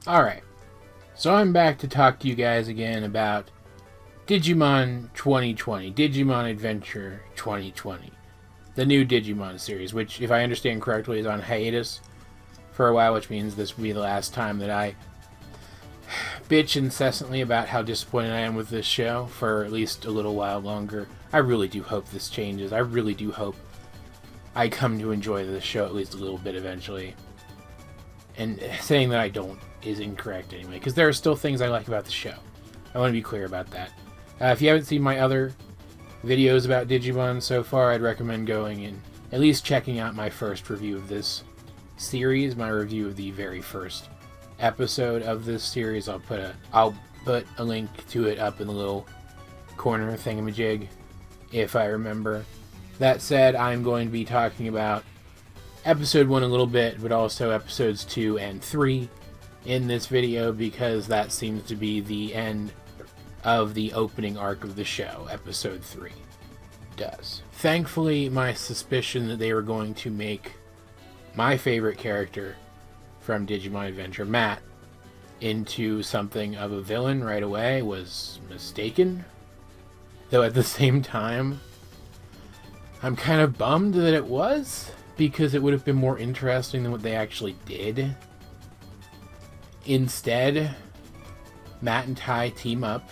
Alright, so I'm back to talk to you guys again about Digimon 2020, Digimon Adventure 2020. The new Digimon series, which, if I understand correctly, is on hiatus for a while, which means this will be the last time that I bitch incessantly about how disappointed I am with this show for at least a little while longer. I really do hope this changes. I really do hope I come to enjoy this show at least a little bit eventually. And saying that I don't is incorrect anyway, because there are still things I like about the show. I want to be clear about that. If you haven't seen my other videos about Digimon so far, I'd recommend going and at least checking out my first review of this series, my review of the very first episode of this series. I'll put a link to it up in the little corner thingamajig, if I remember. That said, I'm going to be talking about episode 1 a little bit, but also episodes 2 and 3 in this video, because that seems to be the end of the opening arc of the show. Episode 3 does. Thankfully, my suspicion that they were going to make my favorite character from Digimon Adventure, Matt, into something of a villain right away was mistaken. Though at the same time, I'm kind of bummed that it was, because it would have been more interesting than what they actually did. Instead, Matt and Tai team up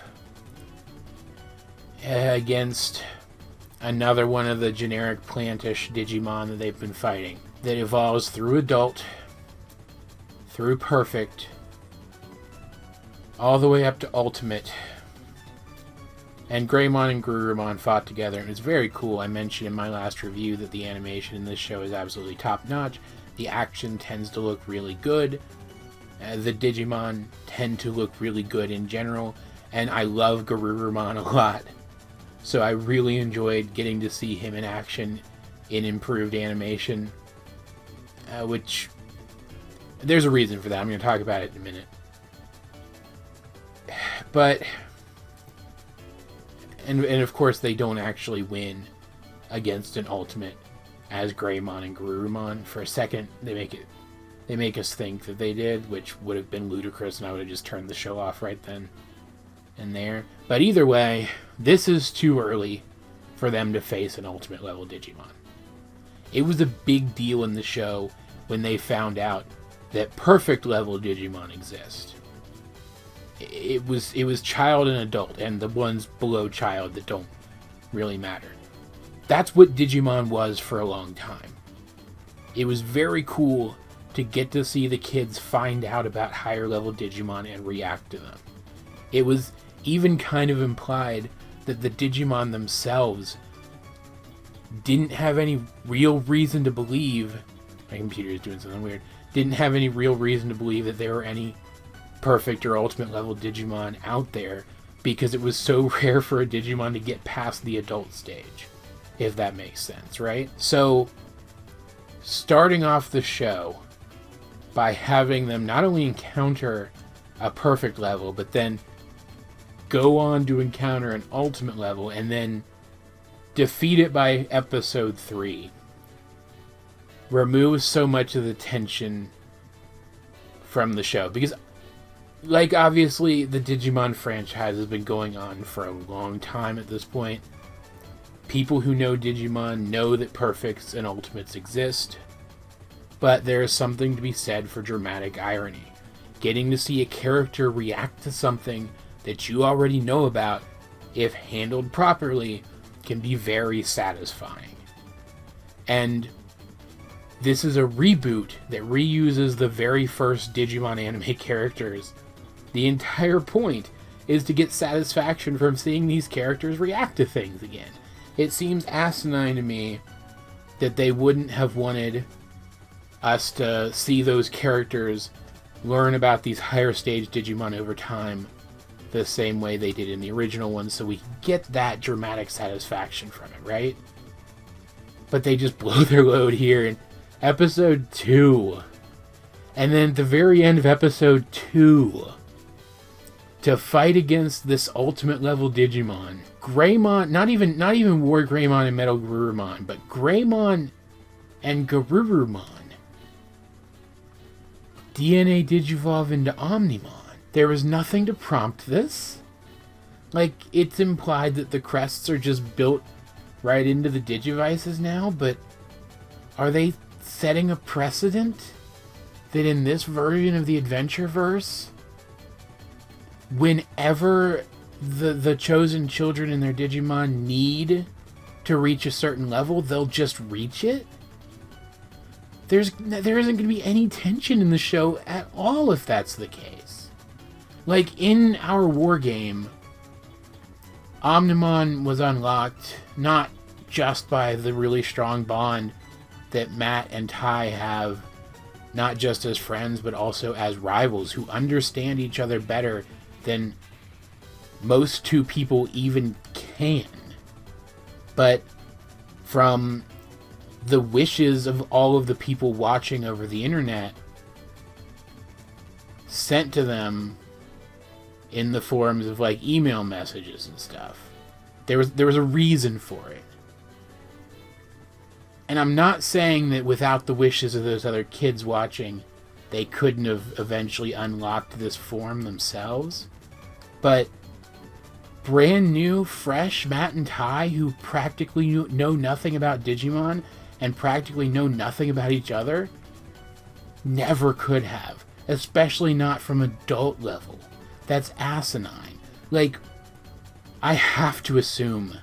against another one of the generic plantish Digimon that they've been fighting, that evolves through adult, through perfect, all the way up to ultimate. And Greymon and Garurumon fought together, and it's very cool. I mentioned in my last review that the animation in this show is absolutely top-notch. The action tends to look really good. The Digimon tend to look really good in general, and I love Garurumon a lot. So I really enjoyed getting to see him in action in improved animation, which there's a reason for that. I'm going to talk about it in a minute. But And of course, they don't actually win against an ultimate as Greymon and Garurumon. For a second, they make us think that they did, which would have been ludicrous, and I would have just turned the show off right then and there. But either way, this is too early for them to face an ultimate level Digimon. It was a big deal in the show when they found out that perfect level Digimon exist. It was child and adult, and the ones below child that don't really matter. That's what Digimon was for a long time. It was very cool to get to see the kids find out about higher level Digimon and react to them. It was even kind of implied that the Digimon themselves didn't have any real reason to believe, my computer is doing something weird, didn't have any real reason to believe that there were any perfect or ultimate level Digimon out there, because it was so rare for a Digimon to get past the adult stage, if that makes sense, right? So, starting off the show by having them not only encounter a perfect level, but then go on to encounter an ultimate level, and then defeat it by episode 3, removes so much of the tension from the show. Because, like, obviously, the Digimon franchise has been going on for a long time at this point. People who know Digimon know that perfects and ultimates exist, but there is something to be said for dramatic irony. Getting to see a character react to something that you already know about, if handled properly, can be very satisfying. And this is a reboot that reuses the very first Digimon anime characters. The entire point is to get satisfaction from seeing these characters react to things again. It seems asinine to me that they wouldn't have wanted us to see those characters learn about these higher stage Digimon over time the same way they did in the original one, so we get that dramatic satisfaction from it, right? But they just blow their load here in episode 2. And then at the very end of episode 2, to fight against this ultimate level Digimon, Greymon, not even War Greymon and Metal Garurumon, but Greymon and Garurumon DNA digivolve into Omnimon. There was nothing to prompt this. Like, it's implied that the crests are just built right into the Digivices now, but are they setting a precedent that in this version of the Adventureverse, whenever the chosen children and their Digimon need to reach a certain level, they'll just reach it? There isn't going to be any tension in the show at all if that's the case. Like, in our war game, Omnimon was unlocked not just by the really strong bond that Matt and Ty have, not just as friends, but also as rivals who understand each other better than most two people even can. But from the wishes of all of the people watching over the internet, sent to them in the forms of like email messages and stuff. There was a reason for it. And I'm not saying that without the wishes of those other kids watching, they couldn't have eventually unlocked this form themselves. But brand new, fresh Matt and Ty, who practically know nothing about Digimon and practically know nothing about each other, never could have. Especially not from adult level. That's asinine. Like, I have to assume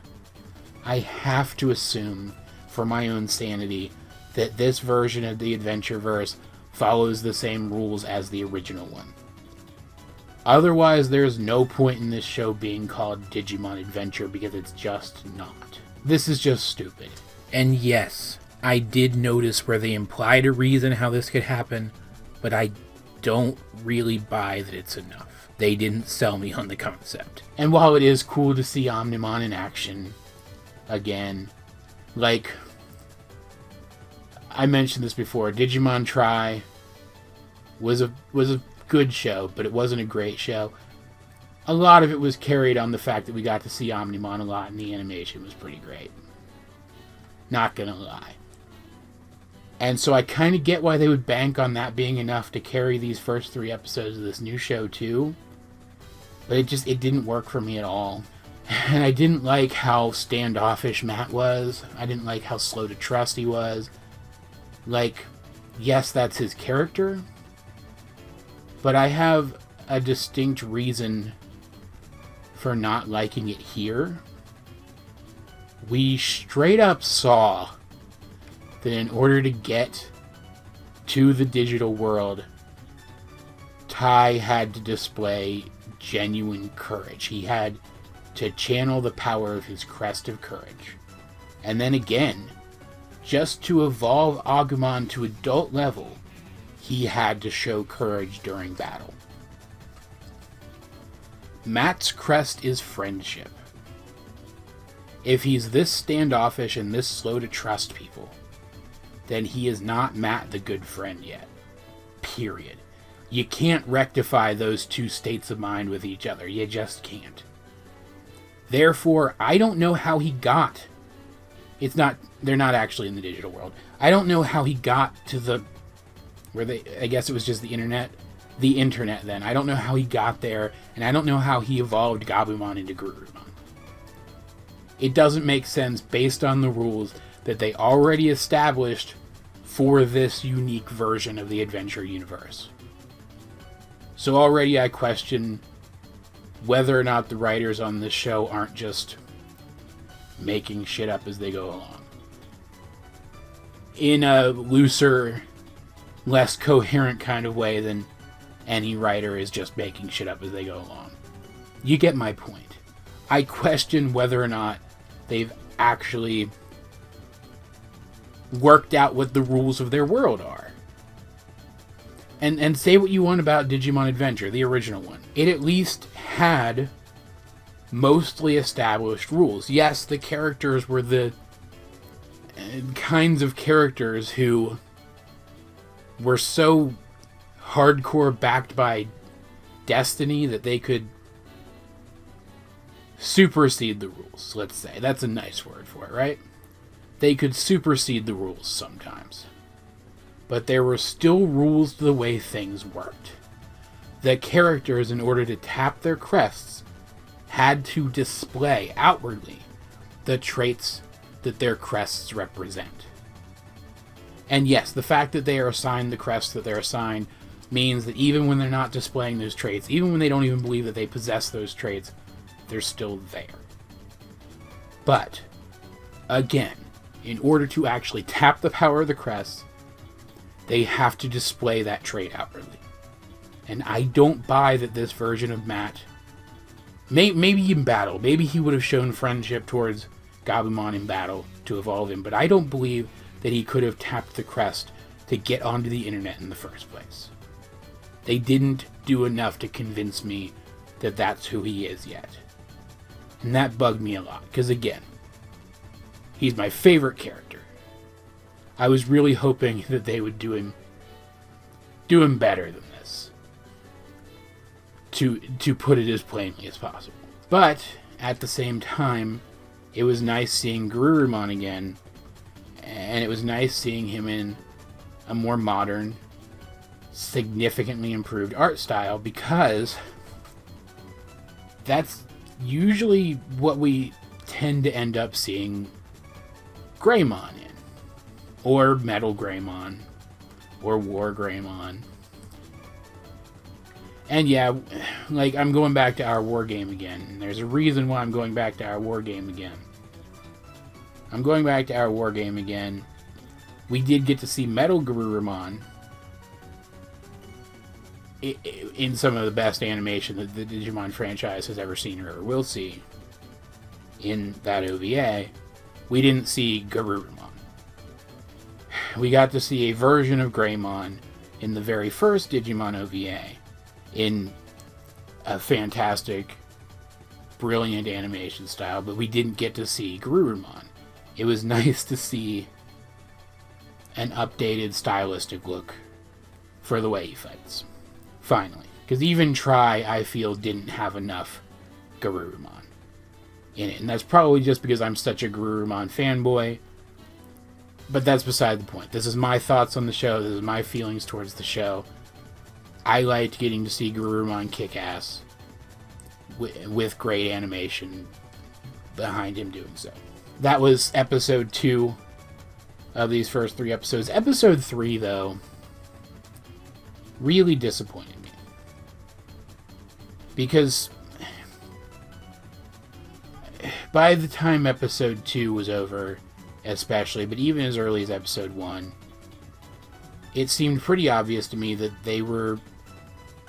for my own sanity that this version of the Adventureverse follows the same rules as the original one. Otherwise, there's no point in this show being called Digimon Adventure, because it's just not. This is just stupid. And yes, I did notice where they implied a reason how this could happen, but I don't really buy that it's enough. They didn't sell me on the concept. And while it is cool to see Omnimon in action again, like I mentioned this before, Digimon Try was a good show, but it wasn't a great show. A lot of it was carried on the fact that we got to see Omnimon a lot, and the animation was pretty great. Not gonna lie. And so I kind of get why they would bank on that being enough to carry these first 3 episodes of this new show too. But it didn't work for me at all. And I didn't like how standoffish Matt was. I didn't like how slow to trust he was. Like, yes, that's his character, but I have a distinct reason for not liking it here. We straight up saw that in order to get to the digital world, Ty had to display genuine courage. He had to channel the power of his crest of courage. And then again, just to evolve Agumon to adult level, he had to show courage during battle. Matt's crest is friendship. If he's this standoffish and this slow to trust people, then he is not Matt the good friend yet. Period. You can't rectify those two states of mind with each other. You just can't. Therefore, I don't know how he got... They're not actually in the digital world. I don't know how he got to I guess it was just the internet. The internet then. I don't know how he got there, and I don't know how he evolved Gabumon into Garurumon. It doesn't make sense based on the rules that they already established for this unique version of the adventure universe. So already I question whether or not the writers on this show aren't just making shit up as they go along. In a looser, less coherent kind of way than any writer is just making shit up as they go along. You get my point. I question whether or not they've actually worked out what the rules of their world are. And say what you want about Digimon Adventure, the original one. It at least had mostly established rules. Yes, the characters were the kinds of characters who were so hardcore backed by destiny that they could supersede the rules, let's say. That's a nice word for it, right? They could supersede the rules sometimes. but there were still rules to the way things worked. The characters, in order to tap their crests, had to display outwardly the traits that their crests represent. And yes, the fact that they are assigned the crests that they're assigned means that even when they're not displaying those traits, even when they don't even believe that they possess those traits, they're still there. But, again, in order to actually tap the power of the crests, they have to display that trait outwardly. And I don't buy that this version of Matt, maybe in battle, maybe he would have shown friendship towards Gabumon in battle to evolve him, but I don't believe that he could have tapped the crest to get onto the internet in the first place. They didn't do enough to convince me that that's who he is yet. And that bugged me a lot, because again, he's my favorite character. I was really hoping that they would do him better than this. To put it as plainly as possible. But, at the same time, it was nice seeing Garurumon again, and it was nice seeing him in a more modern, significantly improved art style, because that's usually what we tend to end up seeing Greymon in. Or Metal Greymon. Or War Greymon. And yeah, like, I'm going back to our war game again. And there's a reason why I'm going back to our war game again. I'm going back to our war game again. We did get to see Metal Garurumon in some of the best animation that the Digimon franchise has ever seen or ever will see in that OVA. We didn't see Garurumon. We got to see a version of Greymon in the very first Digimon OVA in a fantastic, brilliant animation style, but we didn't get to see Garurumon. It was nice to see an updated stylistic look for the way he fights. Finally. Because even Try, I feel, didn't have enough Garurumon in it. And that's probably just because I'm such a Garurumon fanboy. But that's beside the point. This is my thoughts on the show. This is my feelings towards the show. I liked getting to see Garurumon kick ass with great animation behind him doing so. That was episode 2 of these first 3 episodes. Episode 3, though, really disappointed me. Because by the time episode 2 was over, especially, but even as early as episode 1, it seemed pretty obvious to me that they were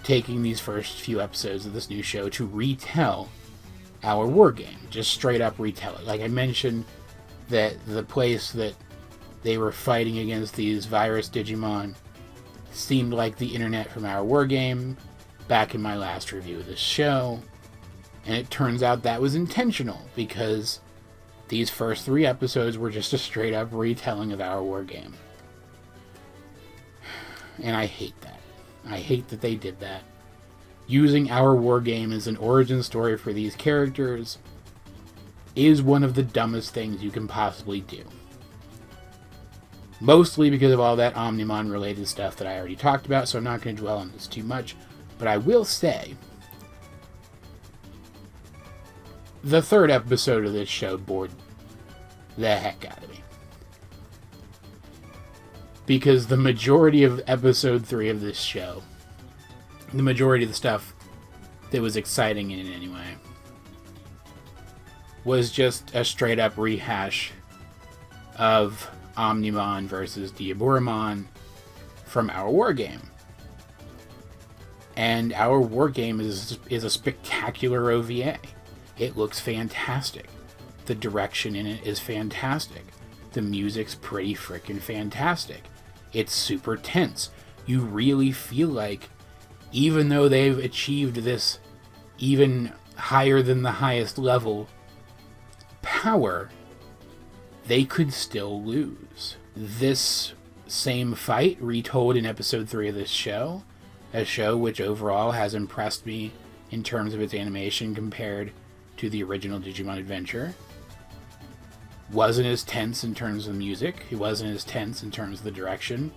taking these first few episodes of this new show to retell our war game. Just straight up retell it. Like I mentioned, that the place that they were fighting against these virus Digimon seemed like the internet from our war game back in my last review of this show. And it turns out that was intentional, because these first 3 episodes were just a straight up retelling of our war game. And I hate that. I hate that they did that. Using our war game as an origin story for these characters is one of the dumbest things you can possibly do. Mostly because of all that Omnimon related stuff that I already talked about, so I'm not going to dwell on this too much. But I will say, the 3rd episode of this show bored the heck out of me. Because the majority of episode 3 of this show, the majority of the stuff that was exciting in it anyway, was just a straight up rehash of Omnimon versus Diaboromon from our war game. And our war game is a spectacular OVA. It looks fantastic. The direction in it is fantastic. The music's pretty freaking fantastic. It's super tense. You really feel like, even though they've achieved this even higher than the highest level power, they could still lose. This same fight retold in episode 3 of this show, a show which overall has impressed me in terms of its animation compared to the original Digimon Adventure. Wasn't as tense in terms of the music. It wasn't as tense in terms of the direction.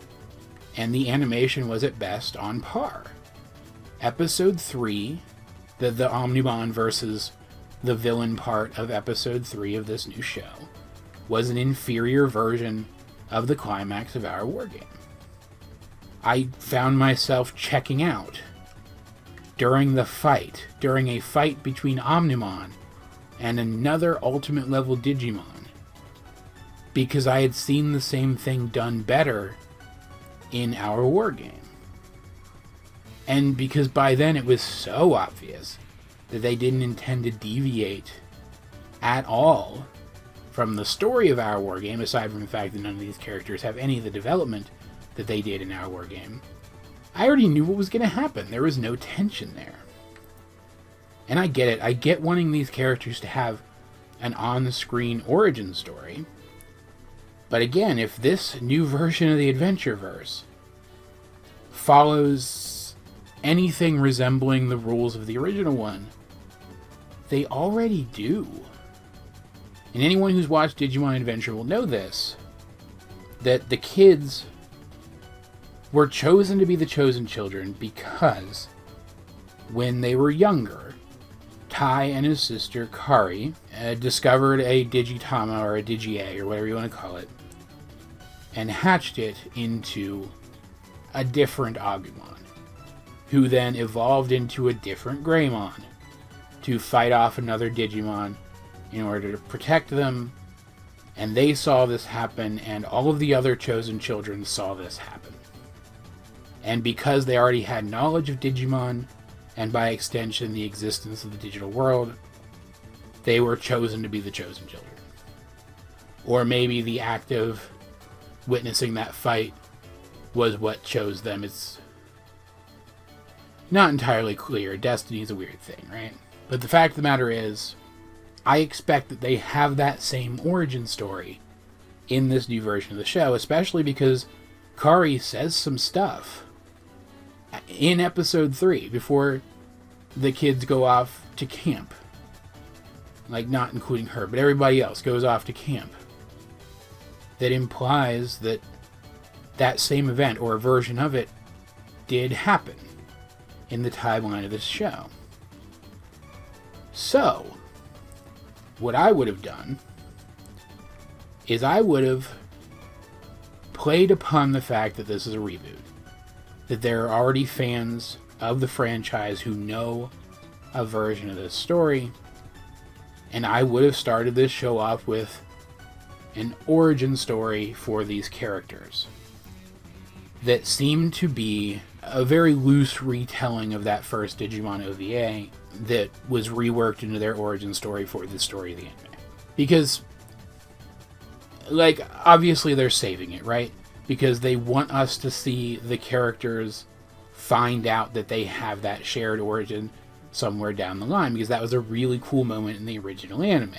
and the animation was at best on par. Episode 3, the Omnimon versus the villain part of Episode 3 of this new show, was an inferior version of the climax of Our War Game. I found myself checking out during a fight between Omnimon and another Ultimate level Digimon, because I had seen the same thing done better in Our War Game. And because by then it was so obvious that they didn't intend to deviate at all from the story of Our War Game, aside from the fact that none of these characters have any of the development that they did in Our War Game, I already knew what was going to happen. There was no tension there. And I get it. I get wanting these characters to have an on-screen origin story. But again, if this new version of the Adventureverse follows anything resembling the rules of the original one, they already do. And anyone who's watched Digimon Adventure will know this, that the kids were chosen to be the chosen children because when they were younger, Tai and his sister Kari discovered a Digitama or a Digie or whatever you want to call it, and hatched it into a different Agumon, who then evolved into a different Greymon to fight off another Digimon in order to protect them. And they saw this happen, and all of the other chosen children saw this happen. And because they already had knowledge of Digimon, and by extension the existence of the digital world, they were chosen to be the chosen children. Or maybe the act of witnessing that fight was what chose them. It's not entirely clear. Destiny is a weird thing, right? But the fact of the matter is, I expect that they have that same origin story in this new version of the show, especially because Kari says some stuff in episode 3 before the kids go off to camp. Like, not including her, but everybody else goes off to camp. That implies that that same event, or a version of it, did happen in the timeline of this show. So, what I would have done is I would have played upon the fact that this is a reboot. That there are already fans of the franchise who know a version of this story, and I would have started this show off with an origin story for these characters that seemed to be a very loose retelling of that first Digimon OVA that was reworked into their origin story for the story of the anime. Because, like, obviously they're saving it, right? Because they want us to see the characters find out that they have that shared origin somewhere down the line, because that was a really cool moment in the original anime.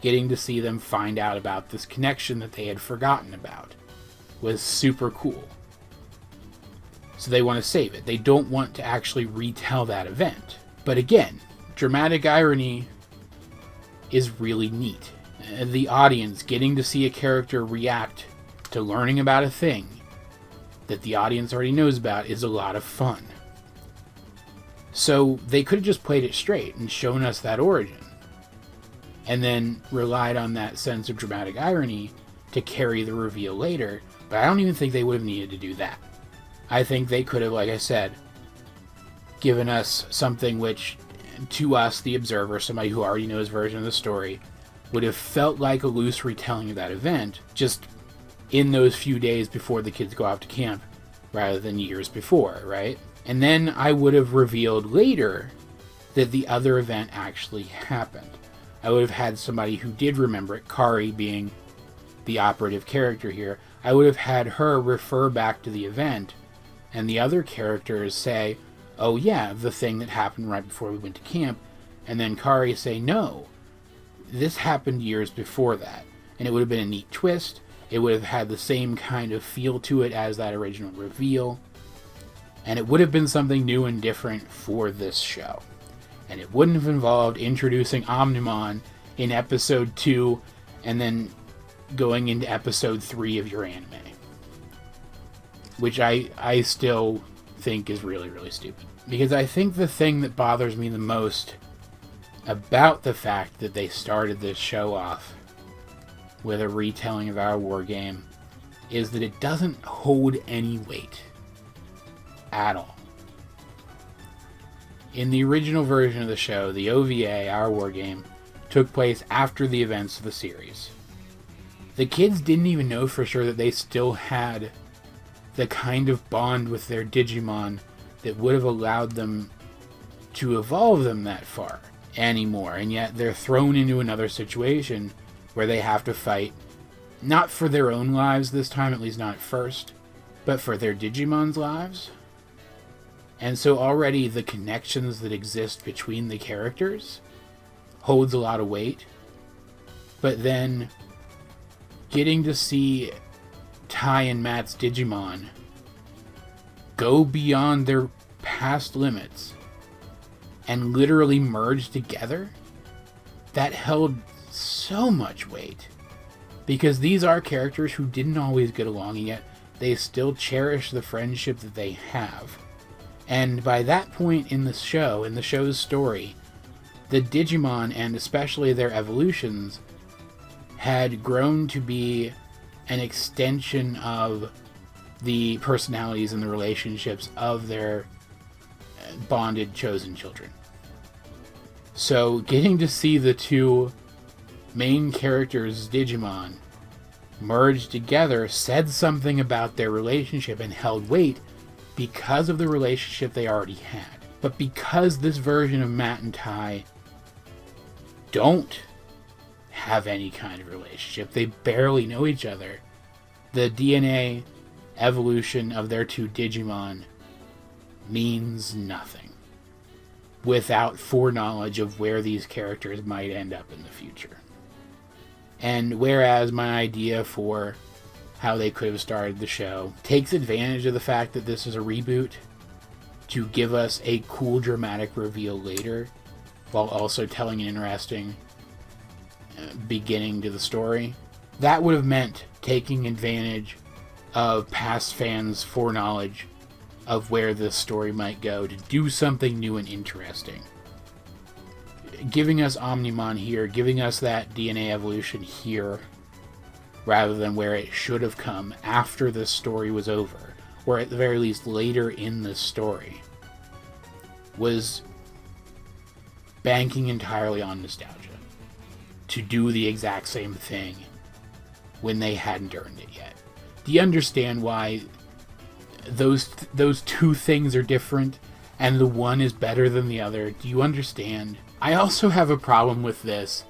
Getting to see them find out about this connection that they had forgotten about was super cool. So they want to save it. They don't want to actually retell that event. But again, dramatic irony is really neat. The audience getting to see a character react to learning about a thing that the audience already knows about is a lot of fun. So they could have just played it straight and shown us that origin, and then relied on that sense of dramatic irony to carry the reveal later, but I don't even think they would have needed to do that. I think they could have, like I said, given us something which, to us, the observer, somebody who already knows version of the story, would have felt like a loose retelling of that event, just in those few days before the kids go off to camp, rather than years before, right? And then I would have revealed later that the other event actually happened. I would have had somebody who did remember it, Kari being the operative character here. I would have had her refer back to the event, and the other characters say, oh yeah, the thing that happened right before we went to camp, and then Kari say, no, this happened years before that. And it would have been a neat twist. It would have had the same kind of feel to it as that original reveal. And it would have been something new and different for this show. And it wouldn't have involved introducing Omnimon in episode 2 and then going into episode 3 of your anime. which I still think is really, really stupid. Because I think the thing that bothers me the most about the fact that they started this show off with a retelling of Our War Game is that it doesn't hold any weight at all. In the original version of the show, the OVA, Our War Game, took place after the events of the series. The kids didn't even know for sure that they still had the kind of bond with their Digimon that would have allowed them to evolve them that far anymore, and yet they're thrown into another situation where they have to fight, not for their own lives this time, at least not at first, but for their Digimon's lives. And so already the connections that exist between the characters holds a lot of weight. But then getting to see Ty and Matt's Digimon go beyond their past limits and literally merge together, that held so much weight. Because these are characters who didn't always get along, and yet they still cherish the friendship that they have. And by that point in the show's story, the Digimon, and especially their evolutions, had grown to be an extension of the personalities and the relationships of their bonded chosen children. So getting to see the two main characters' Digimon merged together said something about their relationship and held weight because of the relationship they already had. But because this version of Matt and Ty don't have any kind of relationship, they barely know each other, the DNA evolution of their two Digimon means nothing without foreknowledge of where these characters might end up in the future. And whereas my idea for how they could have started the show takes advantage of the fact that this is a reboot to give us a cool dramatic reveal later, while also telling an interesting beginning to the story, that would have meant taking advantage of past fans' foreknowledge of where this story might go to do something new and interesting. Giving us Omnimon here, giving us that DNA evolution here, rather than where it should have come after this story was over, or at the very least later in this story, was banking entirely on nostalgia to do the exact same thing when they hadn't earned it yet. Do you understand why those two things are different and the one is better than the other? Do you understand? I also have a problem with this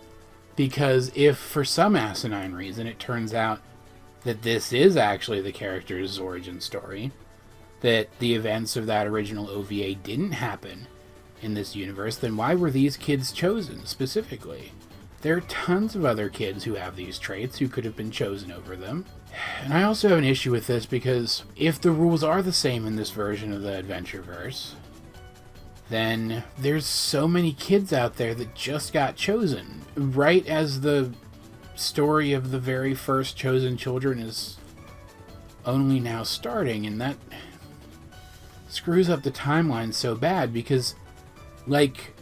because if for some asinine reason it turns out that this is actually the character's origin story, that the events of that original OVA didn't happen in this universe, then why were these kids chosen specifically? There are tons of other kids who have these traits who could have been chosen over them. And I also have an issue with this because if the rules are the same in this version of the Adventureverse, then there's so many kids out there that just got chosen right as the story of the very first chosen children is only now starting, and that screws up the timeline so bad because, like,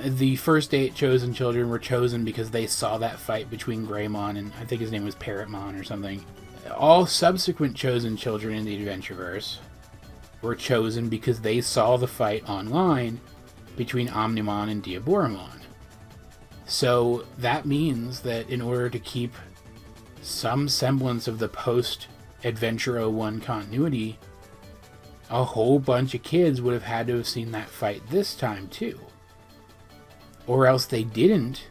the first 8 chosen children were chosen because they saw that fight between Greymon and I think his name was Parrotmon or something. All subsequent chosen children in the Adventureverse were chosen because they saw the fight online between Omnimon and Diaboromon. So that means that in order to keep some semblance of the post-Adventure 01 continuity, a whole bunch of kids would have had to have seen that fight this time too. Or else they didn't,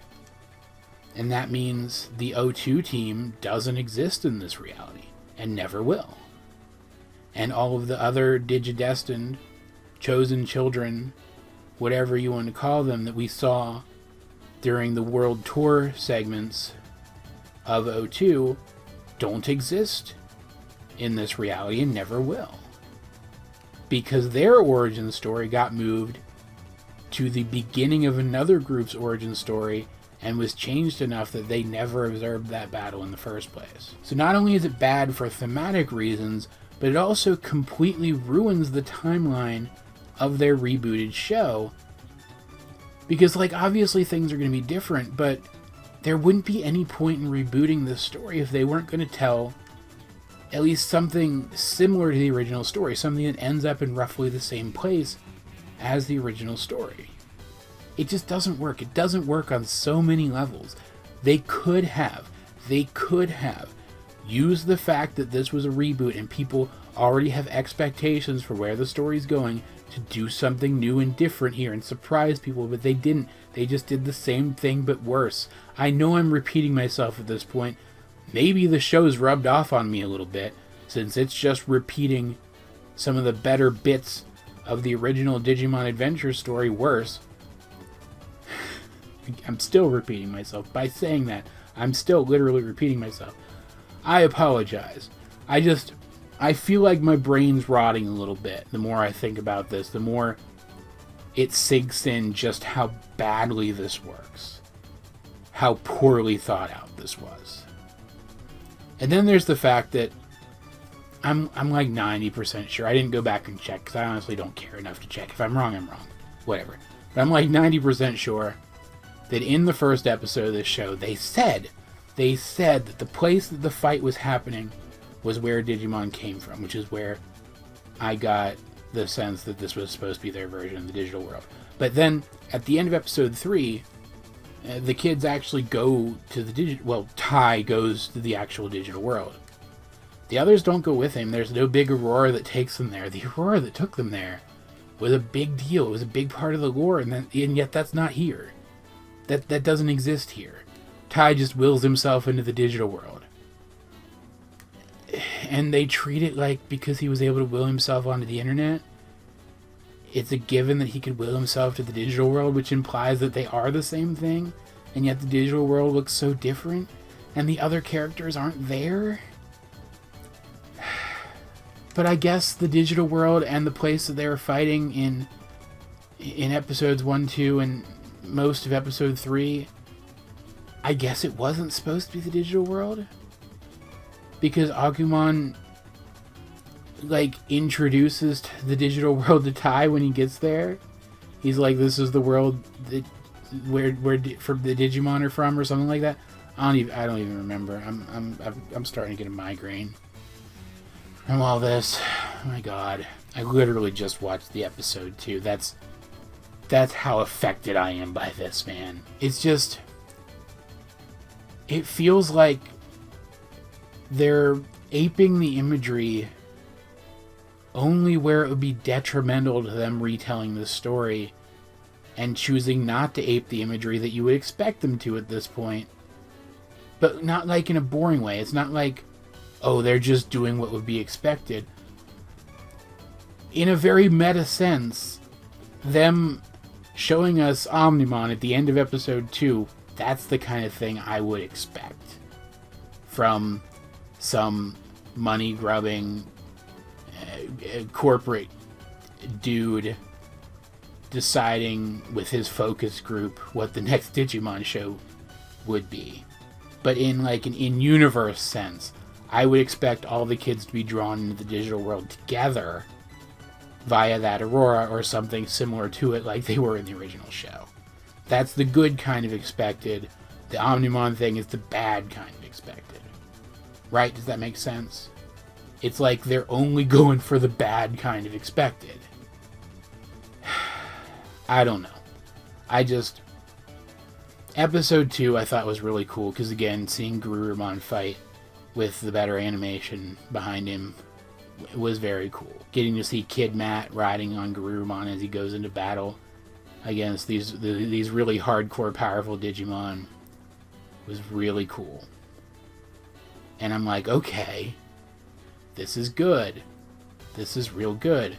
and that means the O2 team doesn't exist in this reality, and never will. And all of the other Digidestined, chosen children, whatever you want to call them, that we saw during the World Tour segments of O2 don't exist in this reality and never will. Because their origin story got moved to the beginning of another group's origin story and was changed enough that they never observed that battle in the first place. So not only is it bad for thematic reasons, but it also completely ruins the timeline of their rebooted show. Because, like, obviously things are going to be different, but there wouldn't be any point in rebooting this story if they weren't going to tell at least something similar to the original story, something that ends up in roughly the same place as the original story. It just doesn't work. It doesn't work on so many levels. They could have used the fact that this was a reboot and people already have expectations for where the story's going to do something new and different here and surprise people, but they didn't. They just did the same thing but worse. I know I'm repeating myself at this point. Maybe the show's rubbed off on me a little bit, since it's just repeating some of the better bits of the original Digimon Adventure story worse. I'm still repeating myself. By saying that, I'm still literally repeating myself. I apologize. I feel like my brain's rotting a little bit. The more I think about this, the more it sinks in just how badly this works. How poorly thought out this was. And then there's the fact that I'm like 90% sure. I didn't go back and check because I honestly don't care enough to check. If I'm wrong, I'm wrong. Whatever. But I'm like 90% sure that in the first episode of this show, they said that the place that the fight was happening was where Digimon came from, which is where I got the sense that this was supposed to be their version of the digital world. But then, at the end of episode 3, the kids actually go to the digital... Well, Tai goes to the actual digital world. The others don't go with him. There's no big Aurora that takes them there. The Aurora that took them there was a big deal. It was a big part of the lore, and yet that's not here. That doesn't exist here. Tai just wills himself into the digital world. And they treat it like because he was able to will himself onto the internet, it's a given that he could will himself to the digital world, which implies that they are the same thing, and yet the digital world looks so different, and the other characters aren't there. But I guess the digital world and the place that they were fighting in episodes 1, 2, and most of episode 3, I guess it wasn't supposed to be the digital world. Because Agumon, like, introduces the digital world to Tai when he gets there. He's like, this is the world that where from the Digimon are from, or something like that. I don't even remember. I'm starting to get a migraine from all this. Oh my god. I literally just watched the episode 2. That's how affected I am by this, man. It's just... It feels like they're aping the imagery only where it would be detrimental to them retelling the story, and choosing not to ape the imagery that you would expect them to at this point. But not like in a boring way. It's not like, oh, they're just doing what would be expected. In a very meta sense, them showing us Omnimon at the end of episode 2, that's the kind of thing I would expect from some money-grubbing corporate dude deciding with his focus group what the next Digimon show would be. But in like an in-universe sense, I would expect all the kids to be drawn into the digital world together via that Aurora or something similar to it like they were in the original show. That's the good kind of expected. The Omnimon thing is the bad kind of expected. Right? Does that make sense? It's like they're only going for the bad kind of expected. I don't know. Episode 2 I thought was really cool, because again, seeing Garurumon fight with the better animation behind him was very cool. Getting to see Kid Matt riding on Garurumon as he goes into battle against these really hardcore, powerful Digimon was really cool. And I'm like, okay, this is good. This is real good.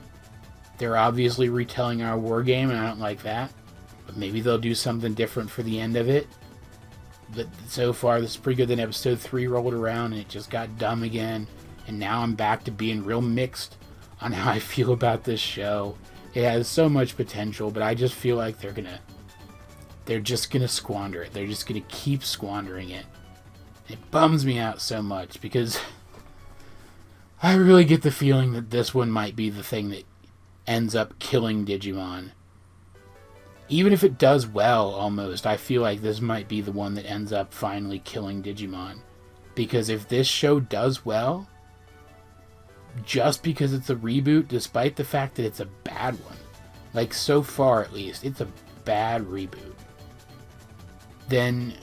They're obviously retelling our war game, and I don't like that. But maybe they'll do something different for the end of it. But so far, this is pretty good. Then episode 3 rolled around, and it just got dumb again. And now I'm back to being real mixed on how I feel about this show. It has so much potential, but I just feel like they're just gonna squander it. They're just gonna keep squandering it. It bums me out so much, because I really get the feeling that this one might be the thing that ends up killing Digimon. Even if it does well, almost, I feel like this might be the one that ends up finally killing Digimon. Because if this show does well, just because it's a reboot, despite the fact that it's a bad one, like so far at least, it's a bad reboot, then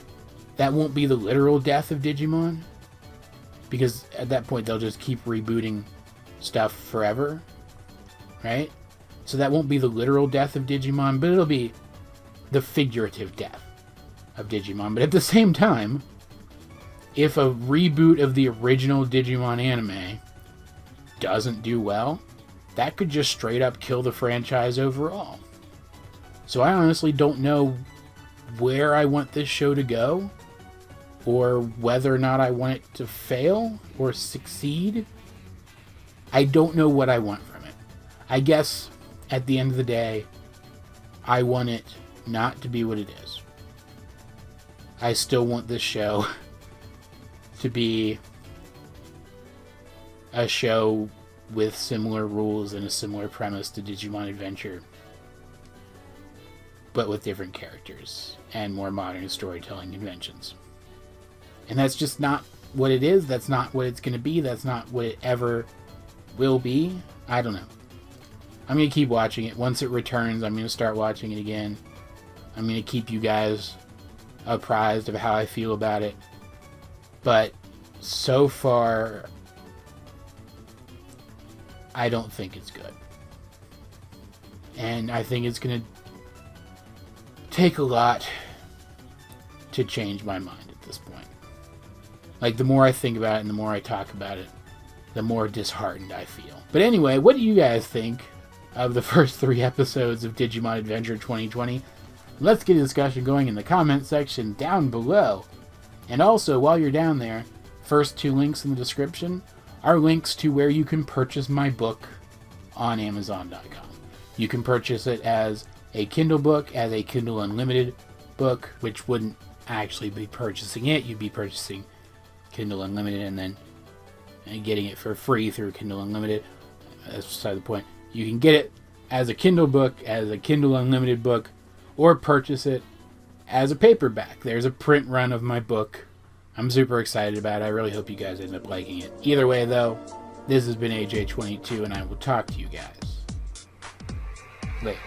that won't be the literal death of Digimon. Because at that point, they'll just keep rebooting stuff forever, right? So that won't be the literal death of Digimon, but it'll be the figurative death of Digimon. But at the same time, if a reboot of the original Digimon anime doesn't do well, that could just straight up kill the franchise overall. So I honestly don't know where I want this show to go, or whether or not I want it to fail or succeed. I don't know what I want from it. I guess at the end of the day, I want it not to be what it is. I still want this show to be a show with similar rules and a similar premise to Digimon Adventure, but with different characters and more modern storytelling conventions. And that's just not what it is. That's not what it's going to be. That's not what it ever will be. I don't know. I'm going to keep watching it. Once it returns, I'm going to start watching it again. I'm going to keep you guys apprised of how I feel about it. But so far, I don't think it's good. And I think it's going to take a lot to change my mind at this point. Like, the more I think about it and the more I talk about it, the more disheartened I feel. But anyway, what do you guys think of the first 3 episodes of Digimon Adventure 2020? Let's get a discussion going in the comment section down below. And also, while you're down there, first 2 links in the description are links to where you can purchase my book on Amazon.com. You can purchase it as a Kindle book, as a Kindle Unlimited book, which wouldn't actually be purchasing it. You'd be purchasing Kindle Unlimited and then getting it for free through Kindle Unlimited. That's beside the point. You can get it as a Kindle book, as a Kindle Unlimited book, or purchase it as a paperback. There's a print run of my book. I'm super excited about it. I really hope you guys end up liking it. Either way, though, this has been AJ22, and I will talk to you guys later.